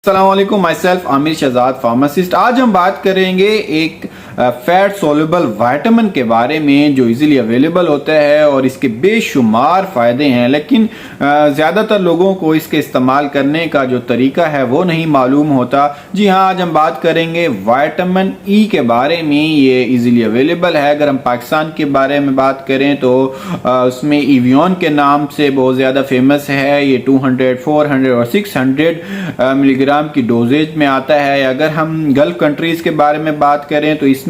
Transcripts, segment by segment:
अस्सलामुअलैकुम, myself Aamir Shahzad pharmacist. आज हम बात करेंगे एक फैट सोल्यूबल विटामिन के बारे में जो इजीली अवेलेबल होता है और इसके बेशुमार फ़ायदे हैं, लेकिन ज़्यादातर लोगों को इसके इस्तेमाल करने का जो तरीका है वो नहीं मालूम होता। जी हाँ, आज हम बात करेंगे विटामिन ई के बारे में। ये इजीली अवेलेबल है। अगर हम पाकिस्तान के बारे में बात करें तो उसमें इवियन के नाम से बहुत ज़्यादा फेमस है। ये 200, 400 और 600 मिलीग्राम की डोजेज में आता है। अगर हम गल्फ कंट्रीज के बारे में बात करें तो इसमें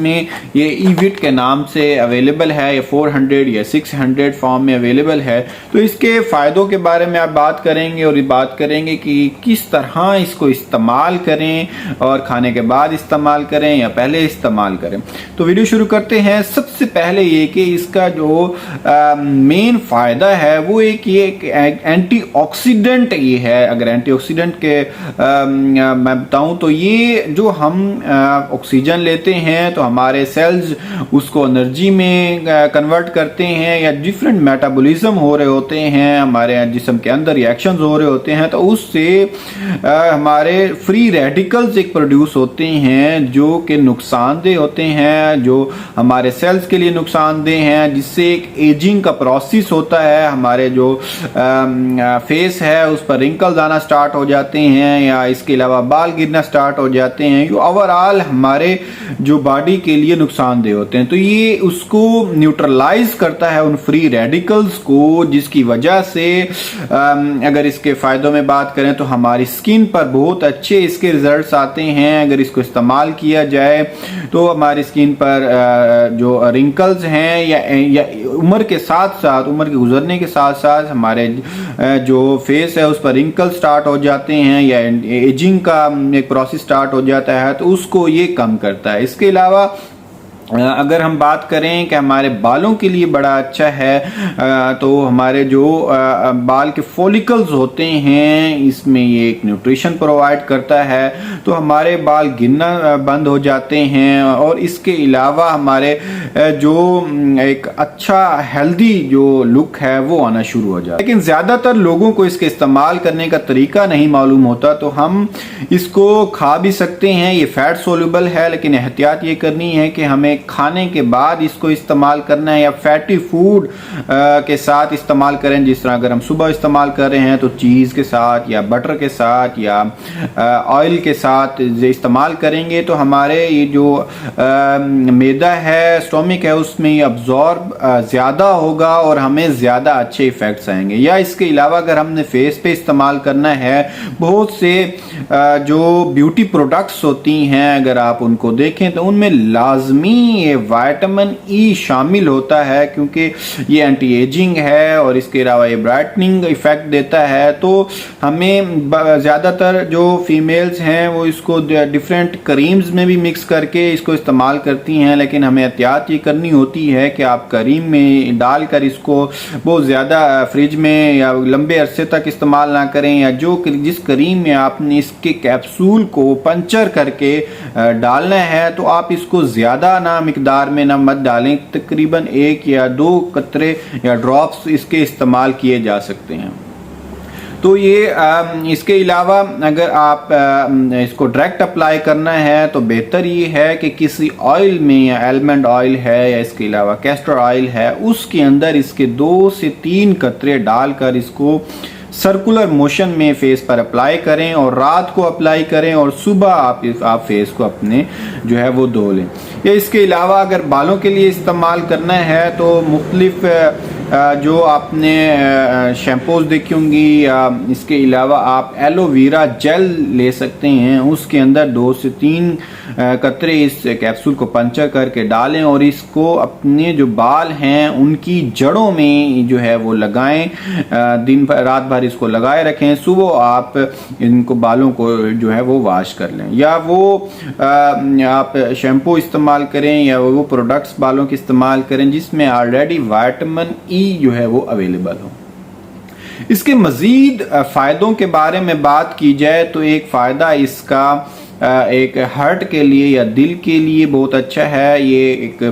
ये ईविट के नाम से अवेलेबल है। ये 400 या 600 फॉर्म में अवेलेबल है। तो इसके फ़ायदों के बारे में आप बात करेंगे और बात करेंगे कि किस तरह इसको इस्तेमाल करें और खाने के बाद इस्तेमाल करें या पहले इस्तेमाल करें। तो वीडियो शुरू करते हैं। सबसे पहले ये कि इसका जो मेन फ़ायदा है वो एक एंटीऑक्सीडेंट ये है। अगर एंटीऑक्सीडेंट के मैं बताऊं तो ये जो हम ऑक्सीजन लेते हैं तो हमारे सेल्स उसको एनर्जी में कन्वर्ट करते हैं या डिफरेंट मेटाबॉलिज्म हो रहे होते हैं, हमारे जिस्म के अंदर रिएक्शंस हो रहे होते हैं, तो उससे हमारे फ्री रेडिकल्स एक प्रोड्यूस होते हैं जो कि नुकसानदेह होते हैं, जो हमारे सेल्स के लिए नुकसानदेह हैं, जिससे एक एजिंग का प्रोसेस होता है। हमारे जो फेस है उस पर रिंकल्स आना स्टार्ट हो जाते हैं या इसके अलावा बाल गिरना स्टार्ट हो जाते हैं, जो ओवरऑल हमारे जो बॉडी के लिए नुकसानदेह होते हैं। तो ये उसको न्यूट्रलाइज करता है उन फ्री रेडिकल्स को, जिसकी वजह से अगर इसके फ़ायदों में बात करें तो हमारी स्किन पर बहुत अच्छे इसके रिजल्ट्स आते हैं। अगर इसको इस्तेमाल किया जाए तो हमारी स्किन पर जो रिंकल्स हैं या उम्र के साथ साथ, उम्र के गुजरने के साथ साथ हमारे जो फेस है उस पर रिंकल स्टार्ट हो जाते हैं या एजिंग का एक प्रोसेस स्टार्ट हो जाता है, तो उसको ये कम करता है। इसके अलावा अगर हम बात करें कि हमारे बालों के लिए बड़ा अच्छा है, तो हमारे जो बाल के फॉलिकल्स होते हैं इसमें ये एक न्यूट्रिशन प्रोवाइड करता है, तो हमारे बाल गिरना बंद हो जाते हैं और इसके अलावा हमारे जो एक अच्छा हेल्दी जो लुक है वो आना शुरू हो जाता है। लेकिन ज़्यादातर लोगों को इसके इस्तेमाल करने का तरीका नहीं मालूम होता, तो हम इसको खा भी सकते हैं। ये फैट सोल्यूबल है, लेकिन एहतियात ये करनी है कि हमें खाने के बाद इसको इस्तेमाल करना है या फैटी फूड के साथ इस्तेमाल करें। जिस तरह अगर हम सुबह इस्तेमाल कर रहे हैं तो चीज़ के साथ या बटर के साथ या ऑयल के साथ इस्तेमाल करेंगे तो हमारे ये जो मैदा है, स्टोमिक है, उसमें ये अब्जॉर्ब ज़्यादा होगा और हमें ज़्यादा अच्छे इफ़ेक्ट्स आएंगे। या इसके अलावा अगर हमने फेस पे इस्तेमाल करना है, बहुत से जो ब्यूटी प्रोडक्ट्स होती हैं अगर आप उनको देखें तो उनमें लाजमी ये विटामिन ई शामिल होता है, क्योंकि ये एंटी एजिंग है और इसके अलावा ये ब्राइटनिंग इफेक्ट देता है। तो हमें ज़्यादातर जो फीमेल्स हैं वो इसको डिफरेंट क्रीम्स में भी मिक्स करके इसको इस्तेमाल करती हैं, लेकिन हमें एहतियात ये करनी होती है कि आप क्रीम में डालकर इसको बहुत ज़्यादा फ्रिज में या लंबे अरसे तक इस्तेमाल ना करें, या जिस क्रीम में आपने इसके कैप्सूल को पंचर करके डालना है तो आप इसको ज़्यादा ना मिकदार में ना मत डालें। तकरीबन 1 या 2 कतरे या ड्रॉप्स इसके इस्तेमाल किए जा सकते हैं। तो ये इसके अलावा अगर आप इसको डायरेक्ट अप्लाई करना है तो बेहतर ये है कि किसी ऑयल में, या आलमंड ऑयल है या इसके अलावा कैस्टर ऑयल है, उसके अंदर इसके 2 से 3 कतरे डालकर इसको सर्कुलर मोशन में फेस पर अप्लाई करें और रात को अप्लाई करें और सुबह आप फेस को अपने जो है वो धो लें। या इसके अलावा अगर बालों के लिए इस्तेमाल करना है तो मुख्तलिफ जो आपने शैम्पूज देखी होंगी, या इसके अलावा आप एलोवेरा जेल ले सकते हैं, उसके अंदर 2 से 3 कतरे इस कैप्सूल को पंचर करके डालें और इसको अपने जो बाल हैं उनकी जड़ों में जो है वो लगाएं। दिन भर रात भर इसको लगाए रखें, सुबह आप इनको बालों को जो है वो वॉश कर लें, या वो आप शैम्पू इस्तेमाल करें या वो प्रोडक्ट्स बालों के इस्तेमाल करें जिसमें ऑलरेडी विटामिन ई जो है वो अवेलेबल हो। इसके मज़ीद फ़ायदों के बारे में बात की जाए तो एक फ़ायदा इसका एक हार्ट के लिए या दिल के लिए बहुत अच्छा है। ये एक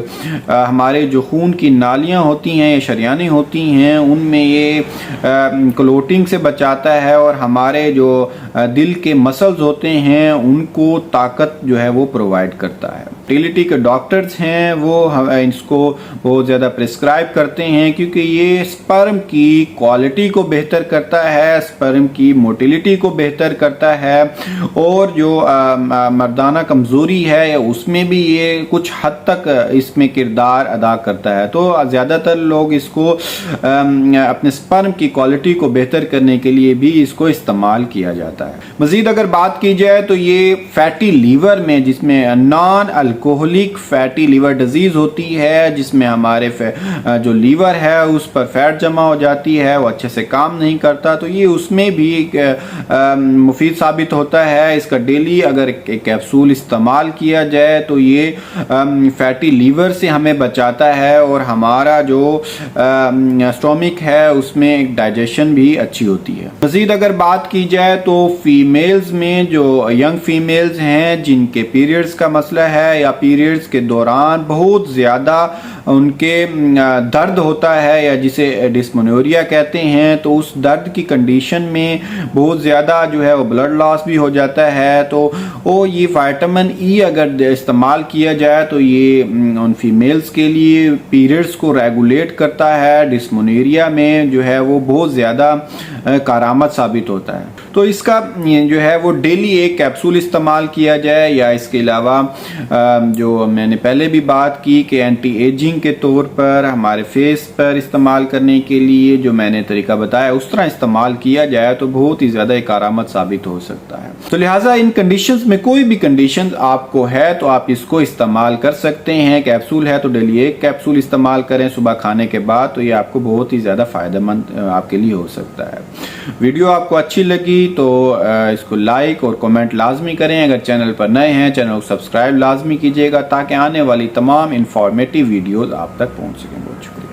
हमारे जो खून की नालियाँ होती हैं या शरियानें होती हैं उनमें ये क्लोटिंग से बचाता है और हमारे जो दिल के मसल्स होते हैं उनको ताकत जो है वो प्रोवाइड करता है। फर्टिलिटी के डॉक्टर्स हैं वो इसको बहुत ज़्यादा प्रिस्क्राइब करते हैं क्योंकि ये स्पर्म की क्वालिटी को बेहतर करता है, स्पर्म की मोटिलिटी को बेहतर करता है और जो मर्दाना कमज़ोरी है उसमें भी ये कुछ हद तक इसमें किरदार अदा करता है। तो ज़्यादातर लोग इसको अपने स्पर्म की क्वालिटी को बेहतर करने के लिए भी इसको इस्तेमाल किया जाता है। मज़ीद अगर बात की जाए तो ये फैटी लीवर में, जिसमें non alcoholic fatty liver disease होती है, जिसमें हमारे जो लीवर है उस पर फैट जमा हो जाती है, वो अच्छे से काम नहीं करता, तो ये उसमें भी मुफीद साबित होता है। इसका डेली अगर एक कैप्सूल इस्तेमाल किया जाए तो ये फैटी लीवर से हमें बचाता है और हमारा जो स्टोमिक है उसमें एक डाइजेशन भी अच्छी होती है। मज़ीद अगर बात की जाए तो फीमेल्स में जो यंग फीमेल्स हैं जिनके पीरियड्स का मसला है या पीरियड्स के दौरान बहुत ज़्यादा उनके दर्द होता है या जिसे डिस्मेनोरिया कहते हैं, तो उस दर्द की कंडीशन में बहुत ज़्यादा जो है वो ब्लड लॉस भी हो जाता है। तो वो ये विटामिन ई अगर इस्तेमाल किया जाए तो ये उन फीमेल्स के लिए पीरियड्स को रेगुलेट करता है, डिस्मेनोरिया में जो है वो बहुत ज़्यादा कारामद साबित होता है। तो इसका जो है वो डेली एक कैप्सूल इस्तेमाल किया जाए या इसके अलावा जो मैंने पहले भी बात की कि एंटी एजिंग के तौर पर हमारे फेस पर इस्तेमाल करने के लिए जो मैंने तरीका बताया उस तरह इस्तेमाल किया जाए तो बहुत ही ज़्यादा कारामद साबित हो सकता है। तो लिहाजा इन कंडीशंस में कोई भी कंडीशंस आपको है तो आप इसको इस्तेमाल कर सकते हैं। कैप्सूल है तो डेली एक कैप्सूल इस्तेमाल करें सुबह खाने के बाद, तो ये आपको बहुत ही ज़्यादा फ़ायदेमंद आपके लिए हो सकता है। वीडियो आपको अच्छी लगी तो इसको लाइक और कमेंट लाजमी करें। अगर चैनल पर नए हैं चैनल को सब्सक्राइब लाजमी कीजिएगा ताकि आने वाली तमाम इंफॉर्मेटिव वीडियोस आप तक पहुंच सकें। बहुत शुक्रिया।